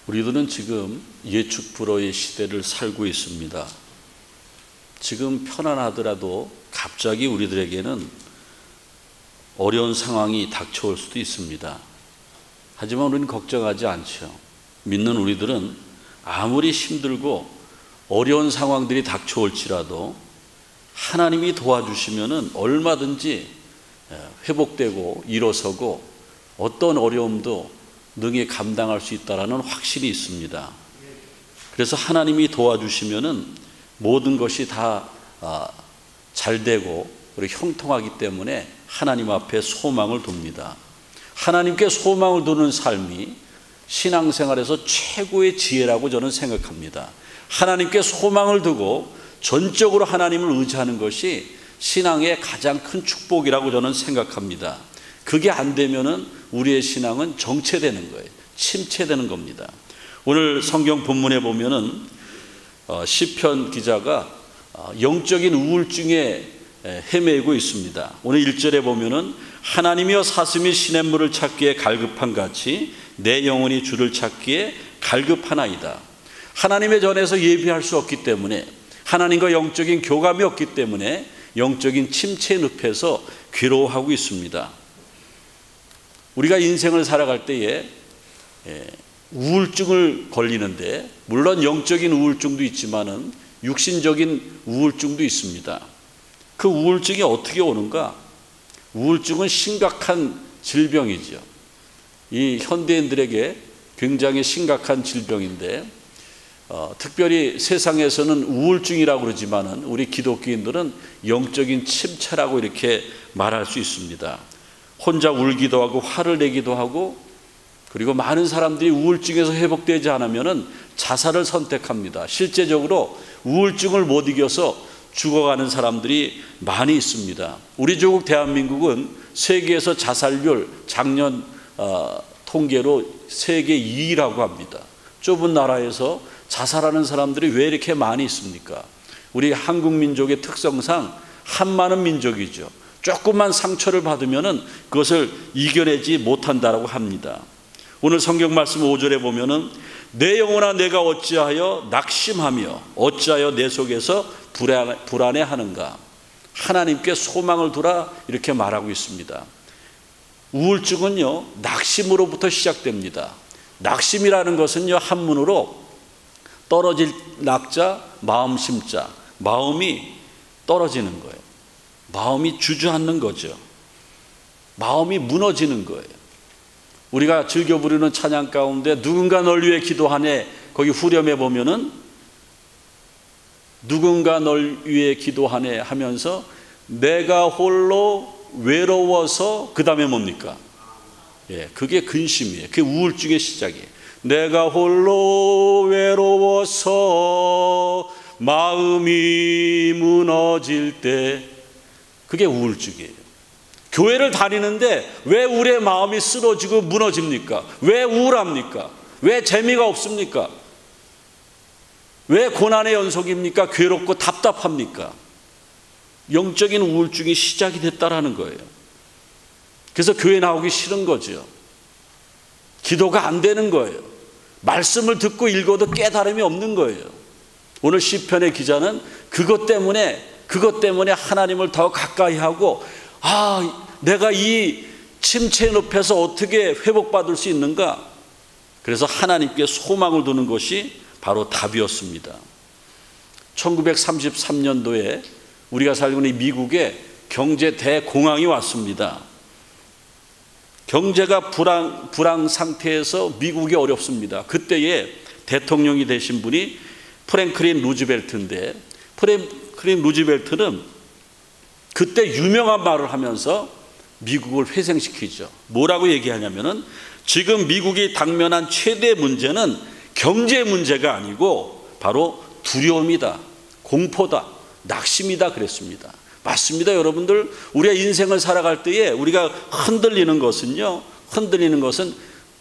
우리들은 지금 예측 불허의 시대를 살고 있습니다. 지금 편안하더라도 갑자기 우리들에게는 어려운 상황이 닥쳐올 수도 있습니다. 하지만 우리는 걱정하지 않죠. 믿는 우리들은 아무리 힘들고 어려운 상황들이 닥쳐올지라도 하나님이 도와주시면은 얼마든지 회복되고 일어서고 어떤 어려움도 능히 감당할 수 있다라는 확신이 있습니다. 그래서 하나님이 도와주시면은 모든 것이 다 잘 되고 그리고 형통하기 때문에 하나님 앞에 소망을 둡니다. 하나님께 소망을 두는 삶이 신앙생활에서 최고의 지혜라고 저는 생각합니다. 하나님께 소망을 두고 전적으로 하나님을 의지하는 것이 신앙의 가장 큰 축복이라고 저는 생각합니다. 그게 안 되면은 우리의 신앙은 정체되는 거예요. 침체되는 겁니다. 오늘 성경 본문에 보면은 시편 기자가 영적인 우울증에 헤매고 있습니다. 오늘 1절에 보면은 하나님이여 사슴이 시냇물을 찾기에 갈급한 같이 내 영혼이 주를 찾기에 갈급하나이다. 하나님의 전에서 예비할 수 없기 때문에, 하나님과 영적인 교감이 없기 때문에 영적인 침체 늪에서 괴로워하고 있습니다. 우리가 인생을 살아갈 때에 우울증을 걸리는데, 물론 영적인 우울증도 있지만은 육신적인 우울증도 있습니다. 그 우울증이 어떻게 오는가? 우울증은 심각한 질병이죠. 이 현대인들에게 굉장히 심각한 질병인데, 특별히 세상에서는 우울증이라고 그러지만은 우리 기독교인들은 영적인 침체라고 이렇게 말할 수 있습니다. 혼자 울기도 하고 화를 내기도 하고, 그리고 많은 사람들이 우울증에서 회복되지 않으면은 자살을 선택합니다. 실제적으로 우울증을 못 이겨서 죽어가는 사람들이 많이 있습니다. 우리 조국 대한민국은 세계에서 자살률 작년 통계로 세계 2위라고 합니다. 좁은 나라에서 자살하는 사람들이 왜 이렇게 많이 있습니까? 우리 한국 민족의 특성상 한많은 민족이죠. 조금만 상처를 받으면은 그것을 이겨내지 못한다라고 합니다. 오늘 성경 말씀 5절에 보면은 내 영혼아 내가 어찌하여 낙심하며 어찌하여 내 속에서 불안해하는가? 하나님께 소망을 두라 이렇게 말하고 있습니다. 우울증은요 낙심으로부터 시작됩니다. 낙심이라는 것은요 한문으로 떨어질 낙자 마음 심자, 마음이 떨어지는 거예요. 마음이 주저앉는 거죠. 마음이 무너지는 거예요. 우리가 즐겨 부르는 찬양 가운데 누군가 널 위해 기도하네, 거기 후렴에 보면은 누군가 널 위해 기도하네 하면서 내가 홀로 외로워서, 그 다음에 뭡니까? 그게 근심이에요. 그게 우울증의 시작이에요. 내가 홀로 외로워서 마음이 무너질 때, 그게 우울증이에요. 교회를 다니는데 왜 우리의 마음이 쓰러지고 무너집니까? 왜 우울합니까? 왜 재미가 없습니까? 왜 고난의 연속입니까? 괴롭고 답답합니까? 영적인 우울증이 시작이 됐다라는 거예요. 그래서 교회 나오기 싫은 거죠. 기도가 안 되는 거예요. 말씀을 듣고 읽어도 깨달음이 없는 거예요. 오늘 시편의 기자는 그것 때문에 하나님을 더 가까이 하고, 내가 이 침체 늪에서 어떻게 회복받을 수 있는가? 그래서 하나님께 소망을 두는 것이 바로 답이었습니다. 1933년도에 우리가 살고 있는 미국에 경제 대공황이 왔습니다. 경제가 불황 상태에서 미국이 어렵습니다. 그때에 대통령이 되신 분이 프랭클린 루즈벨트인데, 프랭클린 루즈벨트는 그때 유명한 말을 하면서 미국을 회생시키죠. 뭐라고 얘기하냐면은 지금 미국이 당면한 최대 문제는 경제 문제가 아니고 바로 두려움이다, 공포다, 낙심이다 그랬습니다. 맞습니다. 여러분들, 우리가 인생을 살아갈 때에 우리가 흔들리는 것은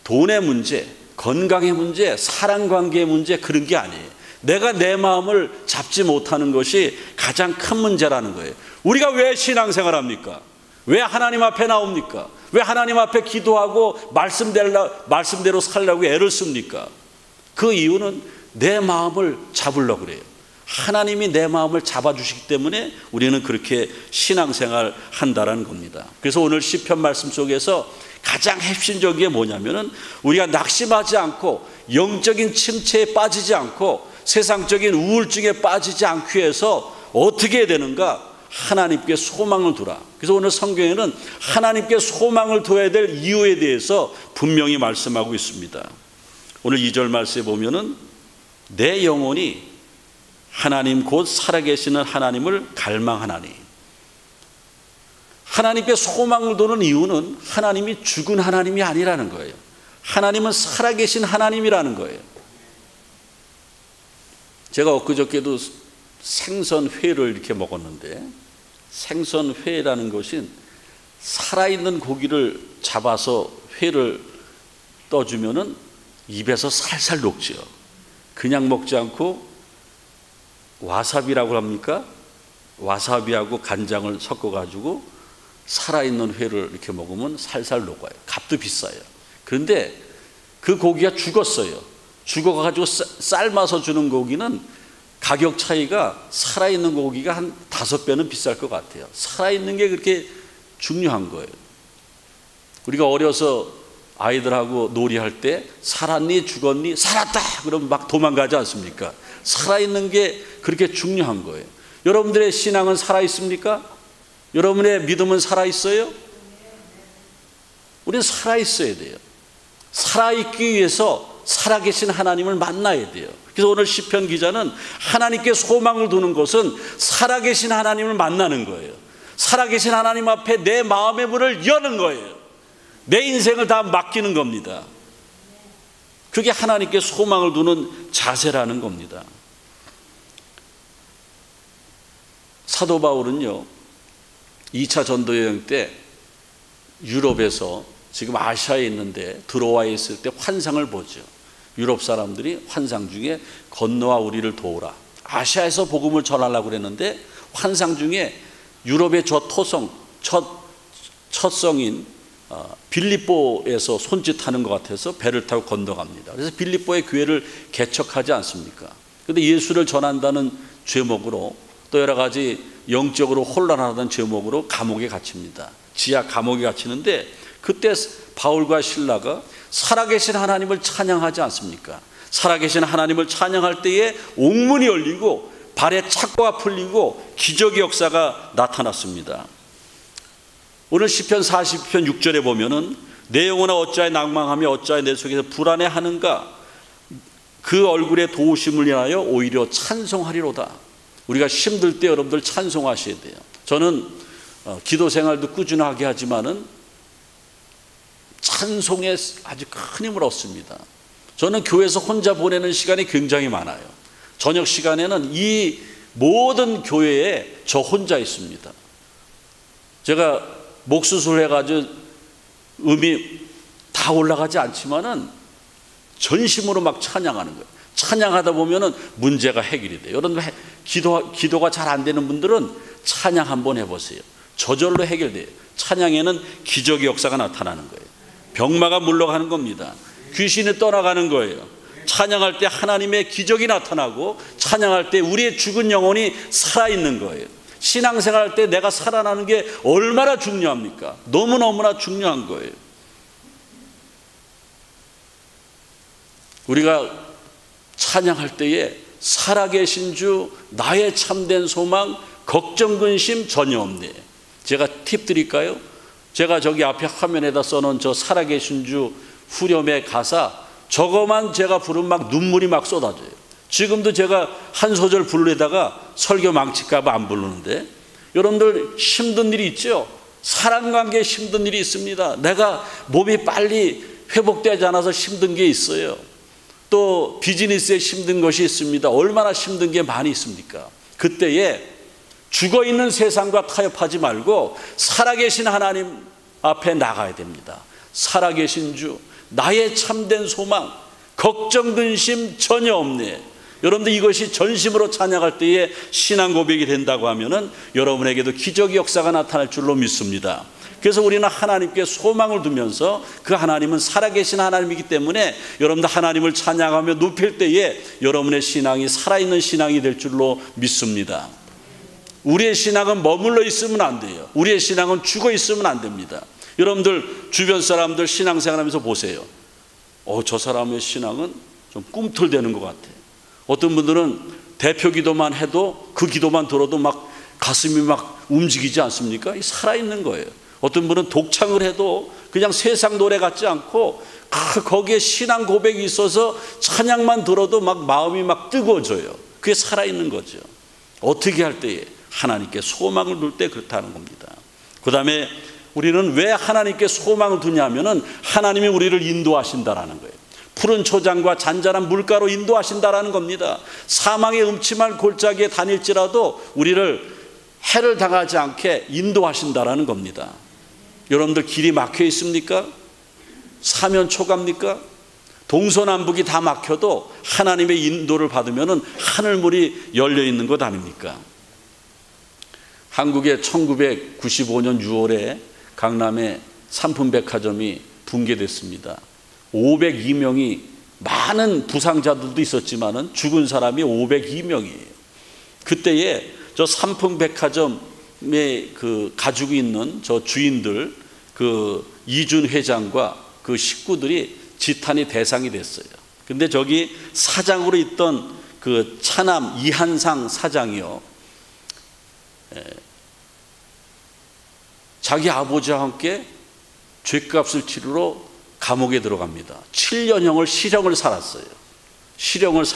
돈의 문제, 건강의 문제, 사랑관계의 문제, 그런 게 아니에요. 내가 내 마음을 잡지 못하는 것이 가장 큰 문제라는 거예요. 우리가 왜 신앙생활 합니까? 왜 하나님 앞에 나옵니까? 왜 하나님 앞에 기도하고 말씀대로 살려고 애를 씁니까? 그 이유는 내 마음을 잡으려고 그래요. 하나님이 내 마음을 잡아주시기 때문에 우리는 그렇게 신앙생활 한다라는 겁니다. 그래서 오늘 시편 말씀 속에서 가장 핵심적인 게 뭐냐면은 우리가 낙심하지 않고 영적인 침체에 빠지지 않고 세상적인 우울증에 빠지지 않기 위해서 어떻게 해야 되는가? 하나님께 소망을 두라. 그래서 오늘 성경에는 하나님께 소망을 둬야 될 이유에 대해서 분명히 말씀하고 있습니다. 오늘 2절 말씀에 보면은 내 영혼이 하나님 곧 살아계시는 하나님을 갈망하나니. 하나님께 소망을 두는 이유는 하나님이 죽은 하나님이 아니라는 거예요. 하나님은 살아계신 하나님이라는 거예요. 제가 엊그저께도 생선회를 이렇게 먹었는데, 생선회라는 것은 살아있는 고기를 잡아서 회를 떠주면은 입에서 살살 녹지요. 그냥 먹지 않고 와사비라고 합니까? 와사비하고 간장을 섞어가지고 살아있는 회를 이렇게 먹으면 살살 녹아요. 값도 비싸요. 그런데 그 고기가 죽었어요. 죽어가지고 삶아서 주는 고기는 가격 차이가 살아있는 고기가 한 5배는 비쌀 것 같아요. 살아있는 게 그렇게 중요한 거예요. 우리가 어려서 아이들하고 놀이할 때 살았니 죽었니? 살았다! 그러면 막 도망가지 않습니까? 살아있는 게 그렇게 중요한 거예요. 여러분들의 신앙은 살아있습니까? 여러분의 믿음은 살아있어요? 우리는 살아있어야 돼요. 살아있기 위해서 살아계신 하나님을 만나야 돼요. 그래서 오늘 시편 기자는 하나님께 소망을 두는 것은 살아계신 하나님을 만나는 거예요. 살아계신 하나님 앞에 내 마음의 문을 여는 거예요. 내 인생을 다 맡기는 겁니다. 그게 하나님께 소망을 두는 자세라는 겁니다. 사도 바울은요, 2차 전도여행 때 유럽에서 지금 아시아에 있는데 들어와 있을 때 환상을 보죠. 유럽 사람들이 환상 중에 건너와 우리를 도우라. 아시아에서 복음을 전하려고 그랬는데 환상 중에 유럽의 저 토성, 첫 성인 빌립보에서 손짓하는 것 같아서 배를 타고 건너갑니다. 그래서 빌립보의 교회를 개척하지 않습니까? 그런데 예수를 전한다는 죄목으로 또 여러 가지 영적으로 혼란하다는 제목으로 감옥에 갇힙니다. 지하 감옥에 갇히는데 그때 바울과 실라가 살아계신 하나님을 찬양하지 않습니까? 살아계신 하나님을 찬양할 때에 옥문이 열리고 발에 착고가 풀리고 기적의 역사가 나타났습니다. 오늘 시편 40편 6절에 보면은 내 영혼아 어찌하여 낭망하며 어찌하여 내 속에서 불안해하는가? 그 얼굴의 도우심을 인하여 오히려 찬송하리로다. 우리가 힘들 때 여러분들 찬송하셔야 돼요. 저는 기도 생활도 꾸준하게 하지만은 찬송에 아주 큰 힘을 얻습니다. 저는 교회에서 혼자 보내는 시간이 굉장히 많아요. 저녁 시간에는 이 모든 교회에 저 혼자 있습니다. 제가 목 수술해가지고 음이 다 올라가지 않지만은 전심으로 막 찬양하는 거예요. 찬양하다 보면은 문제가 해결이 돼요. 여러분 기도가 잘 안 되는 분들은 찬양 한번 해보세요. 저절로 해결돼요. 찬양에는 기적의 역사가 나타나는 거예요. 병마가 물러가는 겁니다. 귀신이 떠나가는 거예요. 찬양할 때 하나님의 기적이 나타나고 찬양할 때 우리의 죽은 영혼이 살아있는 거예요. 신앙생활 할 때 내가 살아나는 게 얼마나 중요합니까? 너무너무나 중요한 거예요. 우리가 찬양할 때에 살아계신 주 나의 참된 소망 걱정 근심 전혀 없네. 제가 팁 드릴까요? 제가 저기 앞에 화면에다 써놓은 저 살아계신 주 후렴의 가사 저거만 제가 부르면 막 눈물이 막 쏟아져요. 지금도 제가 한 소절 부르려다가 설교 망칠까 봐 안 부르는데 여러분들 힘든 일이 있죠? 사랑관계에 힘든 일이 있습니다. 내가 몸이 빨리 회복되지 않아서 힘든 게 있어요. 또 비즈니스에 힘든 것이 있습니다. 얼마나 힘든 게 많이 있습니까? 그때에 죽어있는 세상과 타협하지 말고 살아계신 하나님 앞에 나가야 됩니다. 살아계신 주 나의 참된 소망 걱정 근심 전혀 없네. 여러분들 이것이 전심으로 찬양할 때에 신앙 고백이 된다고 하면은 여러분에게도 기적의 역사가 나타날 줄로 믿습니다. 그래서 우리는 하나님께 소망을 두면서 그 하나님은 살아계신 하나님이기 때문에 여러분들 하나님을 찬양하며 높일 때에 여러분의 신앙이 살아있는 신앙이 될 줄로 믿습니다. 우리의 신앙은 머물러 있으면 안 돼요. 우리의 신앙은 죽어 있으면 안 됩니다. 여러분들 주변 사람들 신앙생활하면서 보세요. 저 사람의 신앙은 좀 꿈틀대는 것 같아. 어떤 분들은 대표 기도만 해도 그 기도만 들어도 막 가슴이 막 움직이지 않습니까? 살아있는 거예요. 어떤 분은 독창을 해도 그냥 세상 노래 같지 않고 거기에 신앙 고백이 있어서 찬양만 들어도 막 마음이 막 뜨거워져요. 그게 살아있는 거죠. 어떻게 할 때에 하나님께 소망을 둘 때 그렇다는 겁니다. 그 다음에 우리는 왜 하나님께 소망을 두냐면은 하나님이 우리를 인도하신다라는 거예요. 푸른 초장과 잔잔한 물가로 인도하신다라는 겁니다. 사망의 음침한 골짜기에 다닐지라도 우리를 해를 당하지 않게 인도하신다라는 겁니다. 여러분들 길이 막혀 있습니까? 사면 초갑니까? 동서남북이 다 막혀도 하나님의 인도를 받으면 하늘문이 열려 있는 것 아닙니까? 한국의 1995년 6월에 강남에 삼풍백화점이 붕괴됐습니다. 502명이 많은 부상자들도 있었지만 죽은 사람이 502명이에요. 그때에 저 삼풍백화점에 가지고 있는 저 주인들 이준 회장과 그 식구들이 지탄이 대상이 됐어요. 근데 저기 사장으로 있던 그 차남 이한상 사장이요, 자기 아버지와 함께 죗값을 치르러 감옥에 들어갑니다. 7년형을 실형을 살았어요. 실형을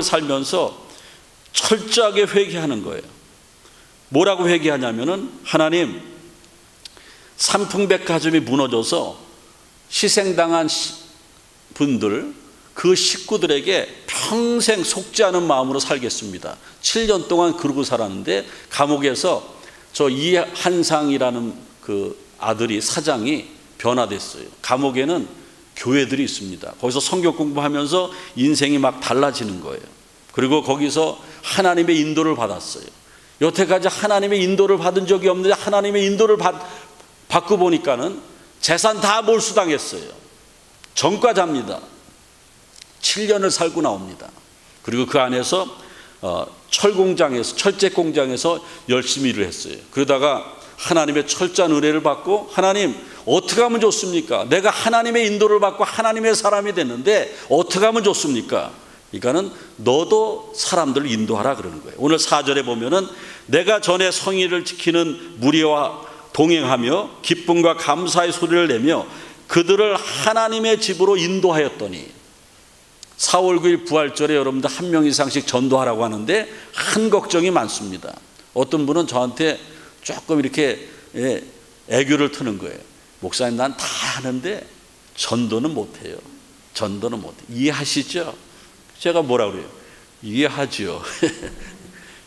살면서 철저하게 회개하는 거예요. 뭐라고 회개하냐면은, 하나님, 삼풍백화점이 무너져서 희생당한 분들, 그 식구들에게 평생 속지 않은 마음으로 살겠습니다. 7년 동안 그러고 살았는데 감옥에서 저 이한상이라는 그 아들이, 사장이 변화됐어요. 감옥에는 교회들이 있습니다. 거기서 성경 공부하면서 인생이 막 달라지는 거예요. 그리고 거기서 하나님의 인도를 받았어요. 여태까지 하나님의 인도를 받은 적이 없는데 하나님의 인도를 받고 보니까는 재산 다 몰수당했어요. 전과자입니다. 7년을 살고 나옵니다. 그리고 그 안에서 철제 공장에서 열심히 일을 했어요. 그러다가 하나님의 철저한 은혜를 받고, 하나님 어떻게 하면 좋습니까? 내가 하나님의 인도를 받고 하나님의 사람이 됐는데 어떻게 하면 좋습니까? 그러니까는 너도 사람들을 인도하라 그러는 거예요. 오늘 4절에 보면은, 내가 전에 성의를 지키는 무리와 동행하며 기쁨과 감사의 소리를 내며 그들을 하나님의 집으로 인도하였더니, 4월 9일 부활절에 여러분들 1명 이상씩 전도하라고 하는데 한 걱정이 많습니다. 어떤 분은 저한테 조금 이렇게 애교를 트는 거예요. 목사님, 난 다 하는데 전도는 못해요. 전도는 못해요. 이해하시죠? 제가 뭐라고 그래요? 이해하죠.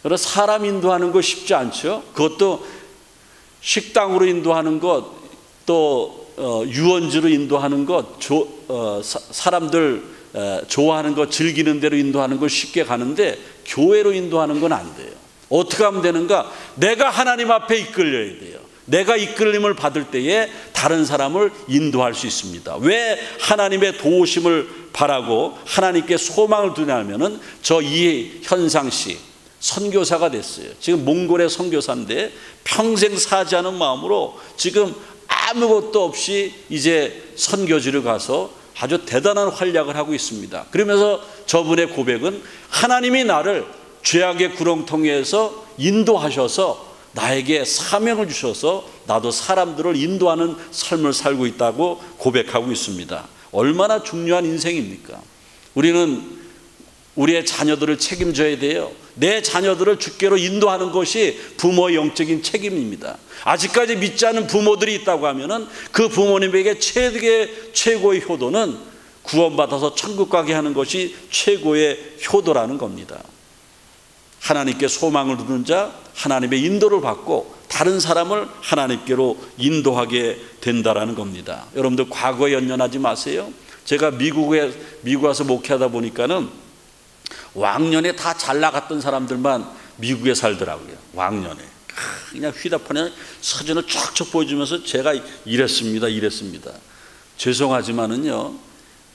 그래서 사람 인도하는 거 쉽지 않죠. 그것도 식당으로 인도하는 것, 또 유원지로 인도하는 것, 사람들 좋아하는 거, 즐기는 대로 인도하는 걸 쉽게 가는데 교회로 인도하는 건 안 돼요. 어떻게 하면 되는가? 내가 하나님 앞에 이끌려야 돼요. 내가 이끌림을 받을 때에 다른 사람을 인도할 수 있습니다. 왜 하나님의 도우심을 바라고 하나님께 소망을 두냐면은, 저 이현상 씨 선교사가 됐어요. 지금 몽골의 선교사인데 평생 사지 않은 마음으로 지금 아무것도 없이 이제 선교지를 가서 아주 대단한 활약을 하고 있습니다. 그러면서 저분의 고백은, 하나님이 나를 죄악의 구렁텅이에서 인도하셔서 나에게 사명을 주셔서 나도 사람들을 인도하는 삶을 살고 있다고 고백하고 있습니다. 얼마나 중요한 인생입니까? 우리는 우리의 자녀들을 책임져야 돼요. 내 자녀들을 주께로 인도하는 것이 부모의 영적인 책임입니다. 아직까지 믿지 않는 부모들이 있다고 하면은 그 부모님에게 최고의 효도는 구원받아서 천국 가게 하는 것이 최고의 효도라는 겁니다. 하나님께 소망을 두는 자, 하나님의 인도를 받고 다른 사람을 하나님께로 인도하게 된다라는 겁니다. 여러분들 과거에 연연하지 마세요. 제가 미국에 와서 목회하다 보니까는 왕년에 다 잘 나갔던 사람들만 미국에 살더라고요. 왕년에 그냥 휴대폰에 사진을 쫙쫙 보여주면서 제가 이랬습니다. 죄송하지만은요,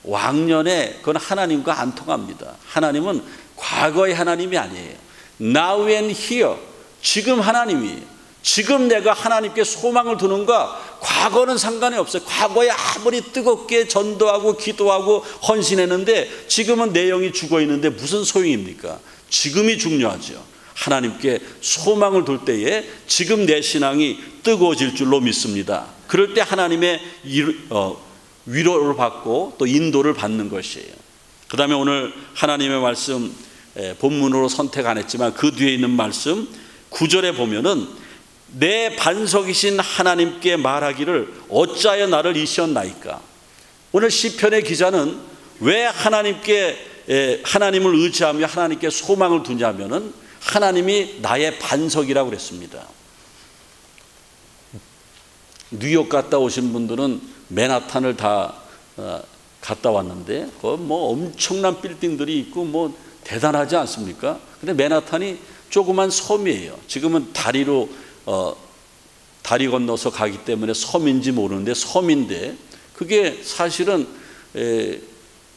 왕년에 그건 하나님과 안 통합니다. 하나님은 과거의 하나님이 아니에요. Now and here, 지금 하나님이에요. 지금 내가 하나님께 소망을 두는가, 과거는 상관이 없어요. 과거에 아무리 뜨겁게 전도하고 기도하고 헌신했는데 지금은 내 영이 죽어 있는데 무슨 소용입니까? 지금이 중요하죠. 하나님께 소망을 둘 때에 지금 내 신앙이 뜨거워질 줄로 믿습니다. 그럴 때 하나님의 위로를 받고 또 인도를 받는 것이에요. 그 다음에 오늘 하나님의 말씀, 본문으로 선택 안 했지만 그 뒤에 있는 말씀 9절에 보면은 내 반석이신 하나님께 말하기를 어찌하여 나를 잊으셨나이까. 오늘 시편의 기자는 왜 하나님을 의지하며 하나님께 소망을 두냐면은 하나님이 나의 반석이라고 그랬습니다. 뉴욕 갔다 오신 분들은 맨하탄을 다 갔다 왔는데 뭐 엄청난 빌딩들이 있고 뭐 대단하지 않습니까? 근데 맨하탄이 조그만 섬이에요. 지금은 다리 건너서 가기 때문에 섬인지 모르는데 섬인데, 그게 사실은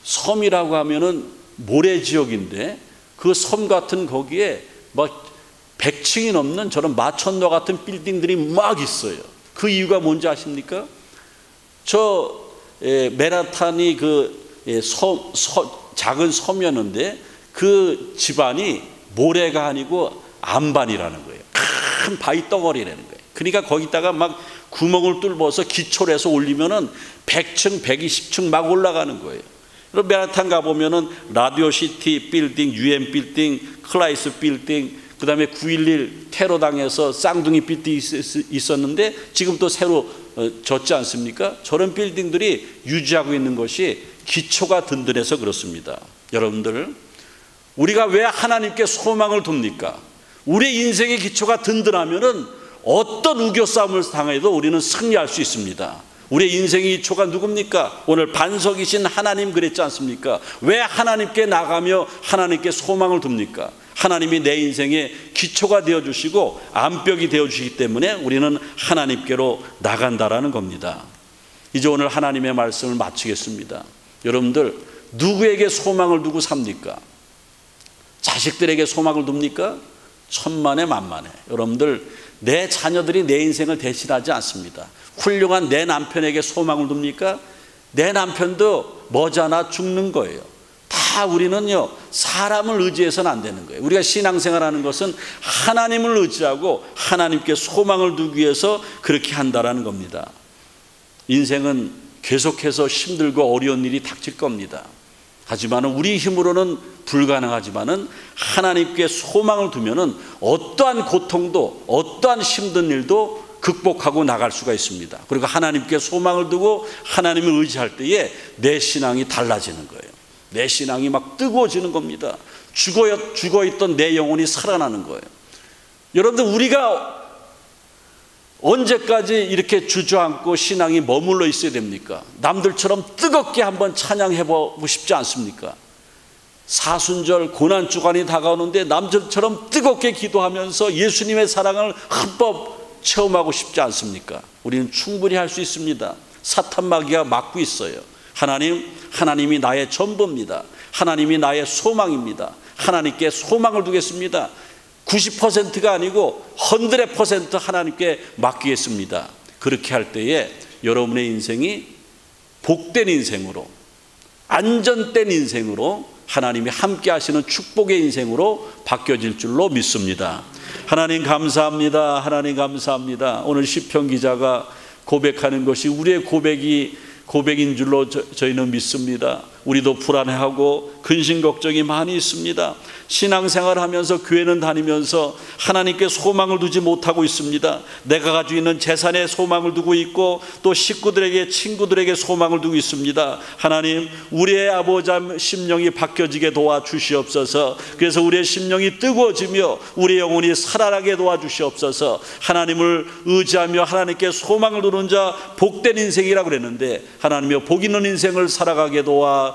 섬이라고 하면은 모래 지역인데 그 섬 같은 거기에 막 100층이 넘는 저런 마천루 같은 빌딩들이 막 있어요. 그 이유가 뭔지 아십니까? 맨하탄이 작은 섬이었는데 그 집안이 모래가 아니고 암반이라는 거예요. 큰 바위 덩어리라는 거예요. 그러니까 거기다가 막 구멍을 뚫어서 기초를 해서 올리면은 100층, 120층 막 올라가는 거예요. 그리고 맨하탄 가보면은 라디오시티 빌딩, UN 빌딩, 클라이스 빌딩, 그 다음에 9.11 테러 당해서 쌍둥이 빌딩이 있었는데 지금 또 새로 졌지 않습니까? 저런 빌딩들이 유지하고 있는 것이 기초가 든든해서 그렇습니다. 여러분들, 우리가 왜 하나님께 소망을 둡니까? 우리 인생의 기초가 든든하면은 어떤 우겨 싸움을 당해도 우리는 승리할 수 있습니다. 우리 인생의 기초가 누굽니까? 오늘 반석이신 하나님 그랬지 않습니까? 왜 하나님께 나가며 하나님께 소망을 둡니까? 하나님이 내 인생의 기초가 되어주시고 암벽이 되어주시기 때문에 우리는 하나님께로 나간다라는 겁니다. 이제 오늘 하나님의 말씀을 마치겠습니다. 여러분들, 누구에게 소망을 두고 삽니까? 자식들에게 소망을 둡니까? 천만에 만만해. 여러분들, 내 자녀들이 내 인생을 대신하지 않습니다. 훌륭한 내 남편에게 소망을 둡니까? 내 남편도 머지않아 죽는 거예요. 다 우리는요, 사람을 의지해서는 안 되는 거예요. 우리가 신앙생활하는 것은 하나님을 의지하고 하나님께 소망을 두기 위해서 그렇게 한다라는 겁니다. 인생은 계속해서 힘들고 어려운 일이 닥칠 겁니다. 하지만 우리 힘으로는 불가능하지만은 하나님께 소망을 두면은 어떠한 고통도 어떠한 힘든 일도 극복하고 나갈 수가 있습니다. 그리고 하나님께 소망을 두고 하나님을 의지할 때에 내 신앙이 달라지는 거예요. 내 신앙이 막 뜨거워지는 겁니다. 죽어있던 내 영혼이 살아나는 거예요. 여러분들, 우리가 언제까지 이렇게 주저앉고 신앙이 머물러 있어야 됩니까? 남들처럼 뜨겁게 한번 찬양해보고 싶지 않습니까? 사순절 고난주간이 다가오는데 남들처럼 뜨겁게 기도하면서 예수님의 사랑을 흠뻑 체험하고 싶지 않습니까? 우리는 충분히 할 수 있습니다. 사탄 마귀가 막고 있어요. 하나님이 나의 전부입니다. 하나님이 나의 소망입니다. 하나님께 소망을 두겠습니다. 90%가 아니고 100% 하나님께 맡기겠습니다. 그렇게 할 때에 여러분의 인생이 복된 인생으로, 안전된 인생으로, 하나님이 함께 하시는 축복의 인생으로 바뀌어질 줄로 믿습니다. 하나님 감사합니다. 하나님 감사합니다. 오늘 시편 기자가 고백하는 것이 우리의 고백인 줄로 저희는 믿습니다. 우리도 불안해하고 근심 걱정이 많이 있습니다. 신앙생활을 하면서 교회는 다니면서 하나님께 소망을 두지 못하고 있습니다. 내가 가지고 있는 재산에 소망을 두고 있고 또 식구들에게, 친구들에게 소망을 두고 있습니다. 하나님, 우리의 아버지 심령이 바뀌어지게 도와주시옵소서. 그래서 우리의 심령이 뜨거워지며 우리의 영혼이 살아나게 도와주시옵소서. 하나님을 의지하며 하나님께 소망을 두는 자 복된 인생이라고 그랬는데 하나님이여, 복 있는 인생을 살아가게 도와주시옵소서.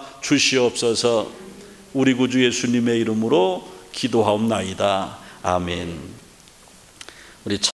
우리 구주 예수님의 이름으로 기도하옵나이다. 아멘. 우리